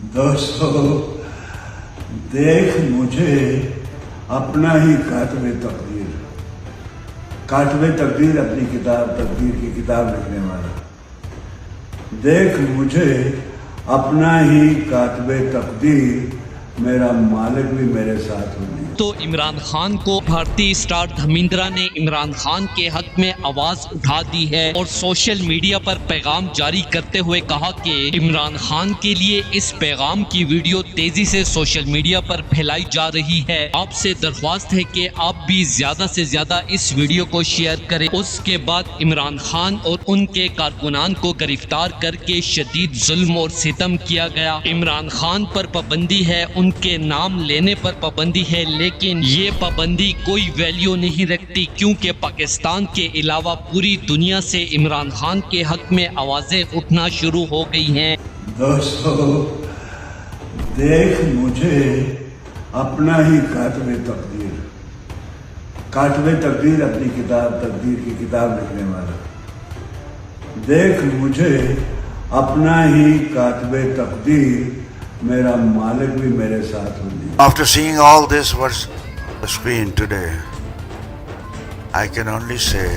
दोस्तों, देख मुझे अपना ही कातबे तकदीर अपनी किताब तकदीर की किताब लिखने वाला। देख मुझे अपना ही कातबे तकदीर, मेरा मालिक भी मेरे साथ होने। तो इमरान खान को भारतीय स्टार धर्मेंद्र ने इमरान खान के हक में आवाज उठा दी है और सोशल मीडिया पर पैगाम जारी करते हुए कहा कि इमरान खान के लिए इस पैगाम की वीडियो तेजी से सोशल मीडिया पर फैलाई जा रही है। आपसे दरख्वास्त है कि आप भी ज्यादा से ज्यादा इस वीडियो को शेयर करें। उसके बाद इमरान खान और उनके कारकुनान को गिरफ्तार करके शदीद जुल्म और सितम किया गया। इमरान खान पर पाबंदी है, उनके नाम लेने पर पाबंदी है, लेकिन ये पाबंदी कोई वैल्यू नहीं रखती क्योंकि पाकिस्तान के अलावा पूरी दुनिया से इमरान खान के हक में आवाजें उठना शुरू हो गई हैं। दोस्तों, देख मुझे अपना ही कातबे तकदीर अपनी किताब तकदीर की किताब लिखने वाला। देख मुझे अपना ही कातबे तकदीर, मेरा मालिक भी मेरे साथ होने। After seeing all this what's on the screen today, I can only say,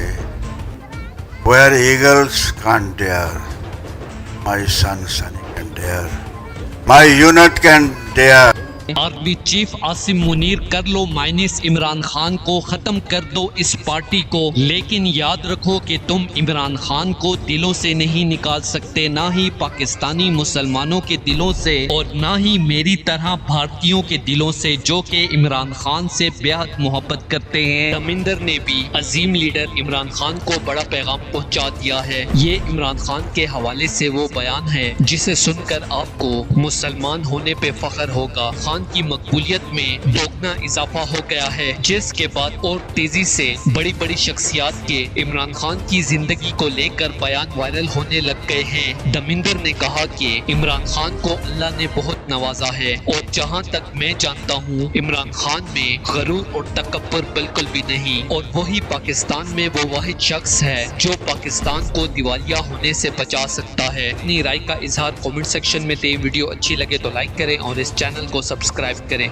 where eagles can't dare, my son can dare, my unit can dare. Army chief Asim Munir, कर लो माइनस इमरान खान को, खत्म कर दो इस पार्टी को, लेकिन याद रखो कि तुम इमरान खान को दिलों से नहीं निकाल सकते, ना ही पाकिस्तानी मुसलमानों के दिलों से और ना ही मेरी तरह भारतीयों के दिलों से जो कि इमरान खान से बेहद मोहब्बत करते हैं। धर्मेंद्र ने भी अजीम लीडर इमरान खान को बड़ा पैगाम पहुंचा दिया है। ये इमरान खान के हवाले से वो बयान है जिसे सुनकर आपको मुसलमान होने पे फख्र होगा। खान की मकबूलियत में दोगुना इजाफा हो गया है, जिसके बाद और तेजी से बड़ी बड़ी शख्सियत के इमरान खान की जिंदगी को लेकर बयान वायरल होने लग गए हैं। धर्मेंद्र ने कहा कि इमरान खान को अल्लाह ने बहुत नवाजा है और जहां तक मैं जानता हूं इमरान खान में गरूर और तकब्बुर बिल्कुल भी नहीं, और वही पाकिस्तान में वो वाहिद शख्स है जो पाकिस्तान को दिवालिया होने से बचा सकता है। अपनी राय का इजहार कमेंट सेक्शन में दे। वीडियो अच्छी लगे तो लाइक करें और इस चैनल को सब्सक्राइब करें।